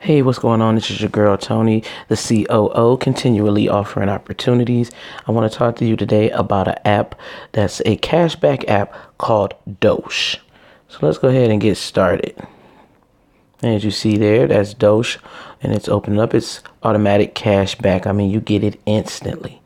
Hey, what's going on? This is your girl, Tony, the COO, continually offering opportunities. I want to talk to you today about an app that's a cashback app called Dosh. So let's go ahead and get started. As you see there, that's Dosh, and it's opening up. It's automatic cashback. I mean, you get it instantly.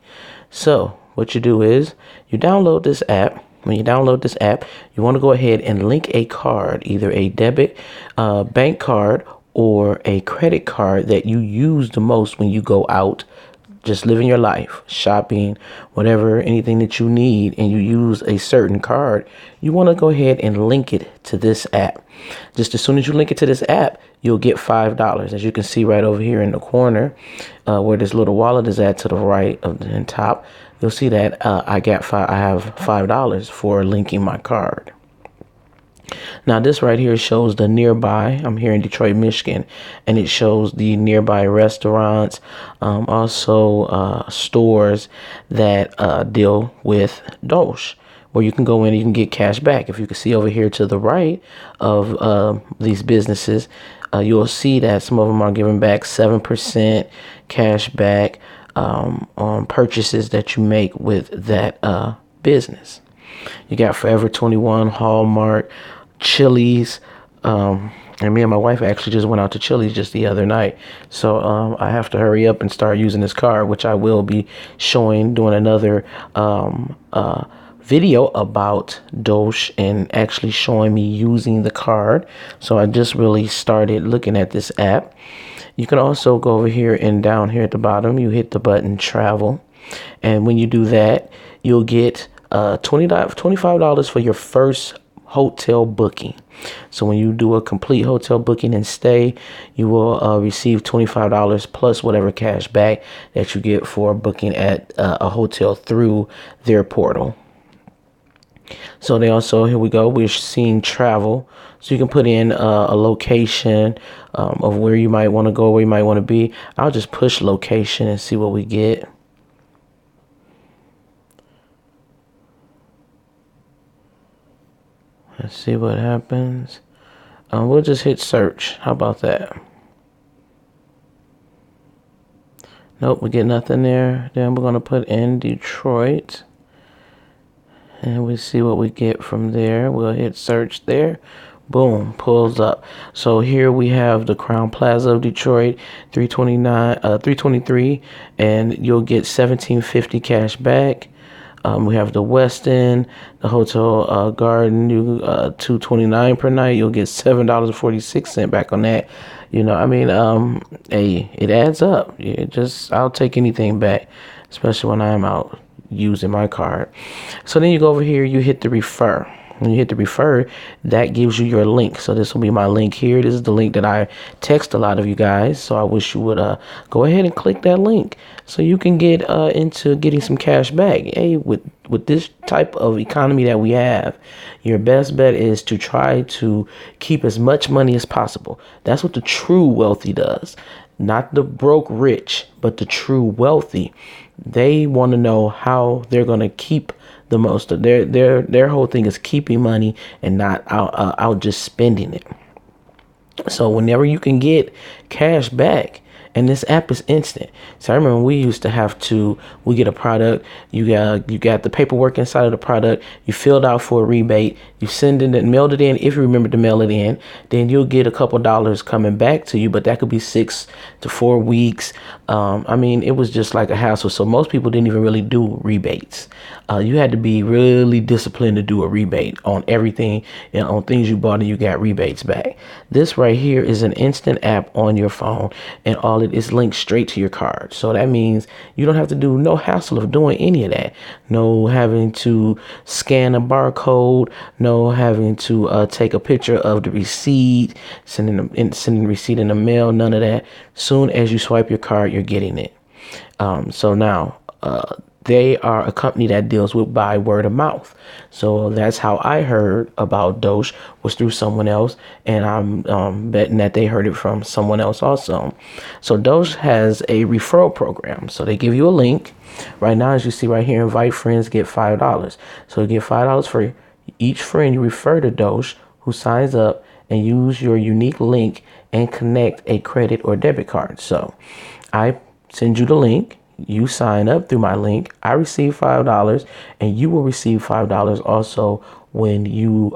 So what you do is you download this app. When you download this app, you want to go ahead and link a card, either a debit bank card or a credit card that you use the most when you go out, just living your life, shopping, whatever, anything that you need, and you use a certain card. You want to go ahead and link it to this app. Just as soon as you link it to this app, you'll get $5. As you can see right over here in the corner, where this little wallet is at to the right of the top, you'll see that I have $5 for linking my card. Now this right here shows the nearby. I'm here in Detroit, Michigan, and it shows the nearby restaurants, also stores that deal with Dosh, where you can go in and you can get cash back. If you can see over here to the right of these businesses, you'll see that some of them are giving back 7% cash back on purchases that you make with that business. You got Forever 21, Hallmark, Chili's, and me and my wife actually just went out to Chili's just the other night. So I have to hurry up and start using this card, which I will be doing another video about Dosh and actually showing me using the card. So I just really started looking at this app. You can also go over here and down here at the bottom, you hit the button travel. And when you do that, you'll get $25 for your first hotel booking. So when you do a complete hotel booking and stay, you will receive $25 plus whatever cash back that you get for booking at a hotel through their portal. So they also, here we go, we're seeing travel. So you can put in a location of where you might want to go, where you might want to be. I'll just push location and see what we get. Let's see what happens. We'll just hit search. How about that? Nope, we get nothing there. Then we're going to put in Detroit. And we see what we get from there. We'll hit search there. Boom, pulls up. So here we have the Crown Plaza of Detroit, 323, and you'll get $17.50 cash back. We have the West End, the Hotel Garden, $229 per night. You'll get $7.46 back on that. You know, I mean, hey, it adds up. I'll take anything back, especially when I'm out using my card. So then you go over here, you hit the refer. When you hit the refer, that gives you your link. So this will be my link here. This is the link that I text a lot of you guys. So I wish you would go ahead and click that link so you can get into getting some cash back. Hey, with this type of economy that we have, your best bet is to try to keep as much money as possible. That's what the true wealthy does. Not the broke rich, but the true wealthy. They want to know how they're going to keep the most of their whole thing is keeping money and not out just spending it. So whenever you can get cash back, and this app is instant. So I remember we used to have we get a product, you got the paperwork inside of the product, you filled out for a rebate, you mailed it in. If you remember to mail it in, then you'll get a couple dollars coming back to you, but that could be 6 to 4 weeks. I mean, it was just like a hassle. So most people didn't even really do rebates. You had to be really disciplined to do a rebate on everything and on things you bought and you got rebates back. This right here is an instant app on your phone, and all it is linked straight to your card. So that means you don't have to do no hassle of doing any of that. No having to scan a barcode, no having to take a picture of the receipt, sending the receipt in the mail, none of that. Soon as you swipe your card, you're getting it. So now they are a company that deals with by word of mouth. So that's how I heard about Dosh, was through someone else, and I'm betting that they heard it from someone else also. So Dosh has a referral program. So they give you a link. Right now, as you see right here, invite friends, get $5. So you get $5 for each friend you refer to Dosh who signs up and use your unique link and connect a credit or debit card. So I send you the link. You sign up through my link. I receive $5, and you will receive $5 also when you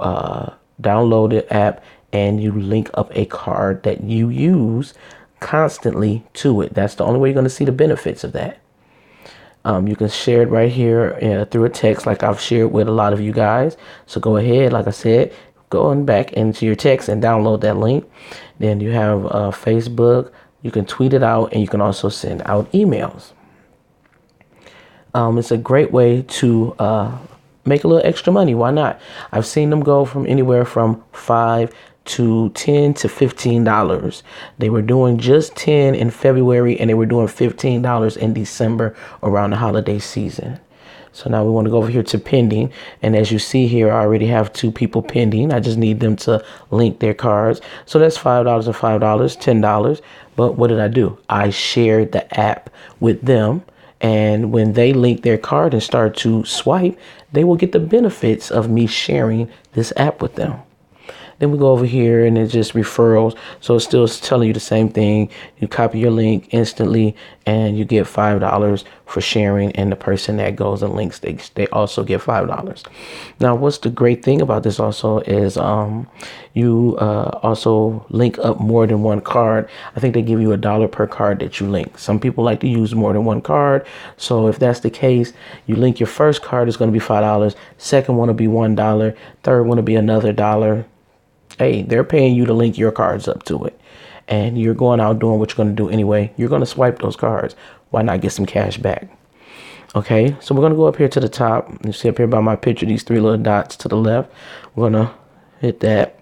download the app and you link up a card that you use constantly to it. That's the only way you're going to see the benefits of that. You can share it right here through a text like I've shared with a lot of you guys. So go ahead, like I said, go on back into your text and download that link. Then you have Facebook. You can tweet it out, and you can also send out emails. It's a great way to make a little extra money. Why not? I've seen them go from anywhere from $5 to $10 to $15. They were doing just $10 in February, and they were doing $15 in December around the holiday season. So now we want to go over here to pending. And as you see here, I already have 2 people pending. I just need them to link their cards. So that's $5 and $5, $10. But what did I do? I shared the app with them. And when they link their card and start to swipe, they will get the benefits of me sharing this app with them. Then we go over here and it's just referrals. So it's still telling you the same thing. You copy your link instantly and you get $5 for sharing. And the person that goes and links, they also get $5. Now, what's the great thing about this also is you also link up more than one card. I think they give you $1 per card that you link. Some people like to use more than one card. So if that's the case, you link your first card, it's going to be $5. Second one will be $1. Third one will be another $1. Hey, they're paying you to link your cards up to it. And you're going out doing what you're going to do anyway. You're going to swipe those cards. Why not get some cash back? Okay, so we're going to go up here to the top. You see up here by my picture, these 3 little dots to the left. We're going to hit that.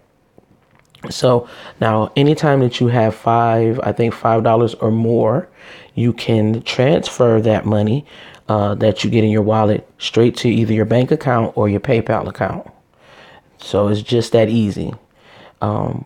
So now anytime that you have $5 or more, you can transfer that money that you get in your wallet straight to either your bank account or your PayPal account. So it's just that easy.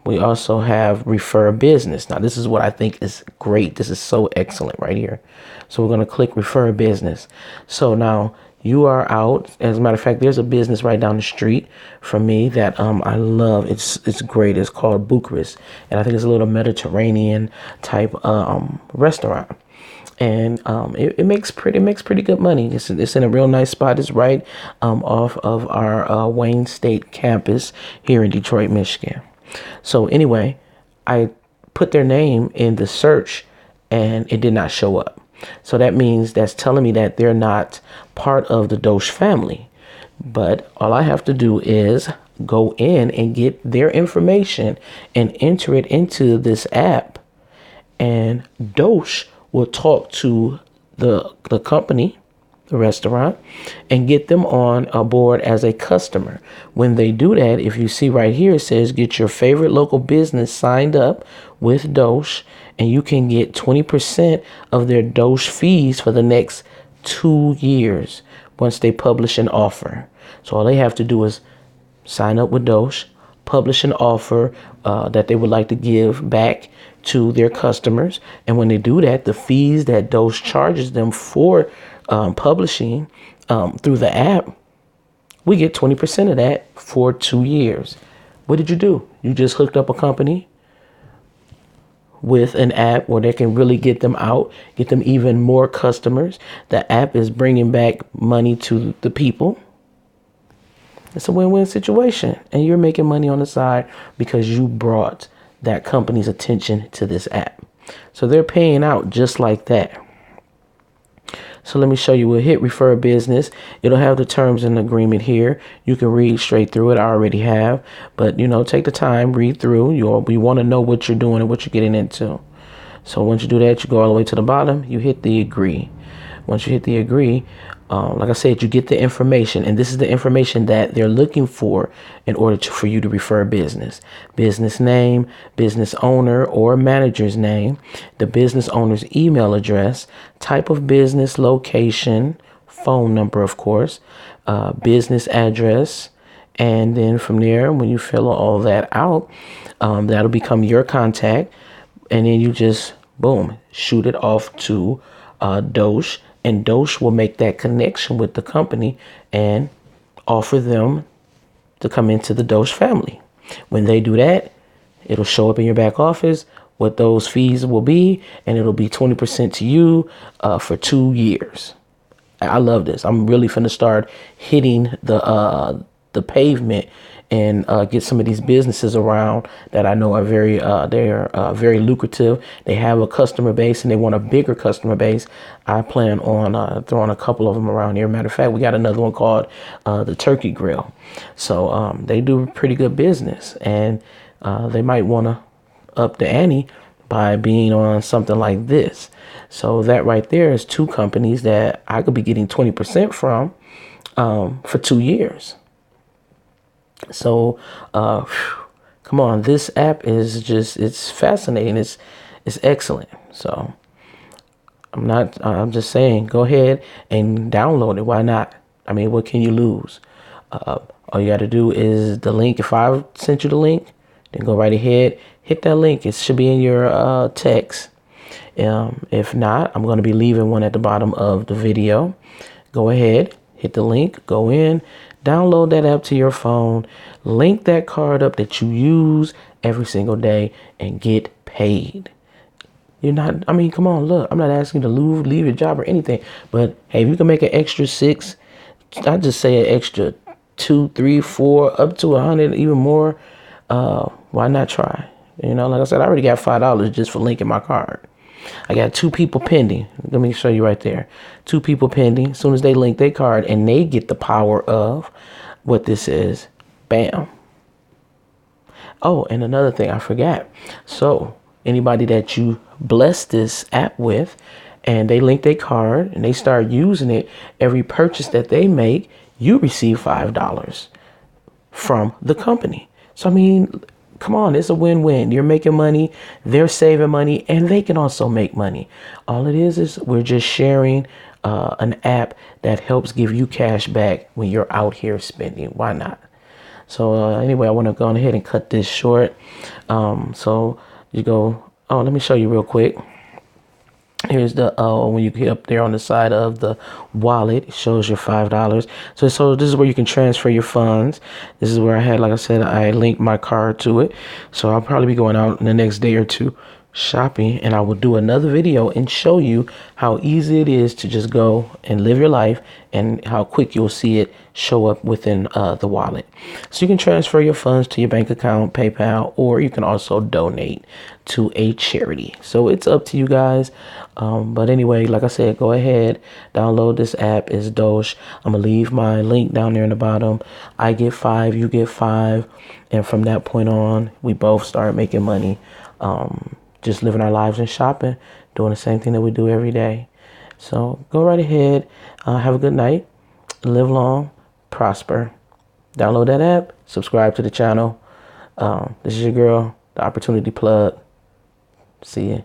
We also have Refer Business. Now, this is what I think is great. This is so excellent right here. So we're going to click Refer Business. So now you are out. As a matter of fact, there's a business right down the street from me that I love. It's great. It's called Bucharest. And I think it's a little Mediterranean type restaurant. And it makes pretty good money. It's in a real nice spot. It's right off of our Wayne State campus here in Detroit, Michigan. So anyway, I put their name in the search and it did not show up. So that means that's telling me that they're not part of the Dosh family. But all I have to do is go in and get their information and enter it into this app, and Dosh will talk to the company, the restaurant, and get them on board as a customer. When they do that, if you see right here, it says get your favorite local business signed up with Dosh, and you can get 20% of their Dosh fees for the next 2 years once they publish an offer. So all they have to do is sign up with Dosh, publish an offer that they would like to give back to their customers. And when they do that, the fees that Dosh charges them for publishing through the app, we get 20% of that for 2 years. What did you do? You just hooked up a company with an app where they can really get them out, get them even more customers. The app is bringing back money to the people. It's a win-win situation. And you're making money on the side because you brought that company's attention to this app. So they're paying out just like that. So let me show you. We'll hit Refer Business. It'll have the terms and agreement here. You can read straight through it. I already have. But, take the time, read through. You want to know what you're doing and what you're getting into. So once you do that, you go all the way to the bottom. You hit the agree. Once you hit the agree, like I said, you get the information. And this is the information that they're looking for in order for you to refer business. Business name, business owner or manager's name, the business owner's email address, type of business, location, phone number, of course, business address. And then from there, when you fill all that out, that'll become your contact. And then you just, boom, shoot it off to Dosh. And Dosh will make that connection with the company and offer them to come into the Dosh family. When they do that, It'll show up in your back office what those fees will be, and it'll be 20% to you for 2 years. I love this. I'm really finna start hitting the pavement and get some of these businesses around that I know are very lucrative. They have a customer base and they want a bigger customer base. I plan on throwing a couple of them around here. Matter of fact, we got another one called the Turkey Grill. So they do pretty good business, and they might want to up the ante by being on something like this. So that right there is 2 companies that I could be getting 20% from for 2 years. So come on, this app is it's fascinating. It's excellent. So I'm just saying, go ahead and download it. Why not? I mean, what can you lose? All you got to do is the link. If I sent you the link, then go right ahead, hit that link. It should be in your text. If not, I'm going to be leaving one at the bottom of the video. Go ahead, hit the link, go in, download that app to your phone, link that card up that you use every single day, and get paid. You're not, I mean, come on, look, I'm not asking you to leave your job or anything, but hey, if you can make an extra 6, I'd just say an extra 2, 3, 4, up to 100, even more. Why not try? You know, like I said, I already got $5 just for linking my card. I got 2 people pending. Let me show you right there. 2 people pending. As soon as they link their card and they get the power of what this is, bam. Oh, and another thing I forgot. So anybody that you bless this app with and they link their card and they start using it, every purchase that they make, you receive $5 from the company. So, I mean, come on, it's a win-win. You're making money, they're saving money, and they can also make money. All it is we're just sharing an app that helps give you cash back when you're out here spending. Why not? So anyway, I want to go ahead and cut this short. So you go, oh, let me show you real quick. Here's the when you get up there on the side of the wallet, it shows your $5. So this is where you can transfer your funds. This is where I had, like I said, I linked my card to it. So I'll probably be going out in the next day or 2 shopping, and I will do another video and show you how easy it is to just go and live your life and how quick you'll see it show up within the wallet. So you can transfer your funds to your bank account, PayPal, or you can also donate to a charity. So it's up to you guys. But anyway, like I said, go ahead, download this app. It's Dosh. I'm gonna leave my link down there in the bottom. I get 5, you get 5, and from that point on, we both start making money. Just living our lives and shopping, doing the same thing that we do every day. So go right ahead. Have a good night. Live long, prosper. Download that app. Subscribe to the channel. This is your girl, the Opportunity Plug. See ya.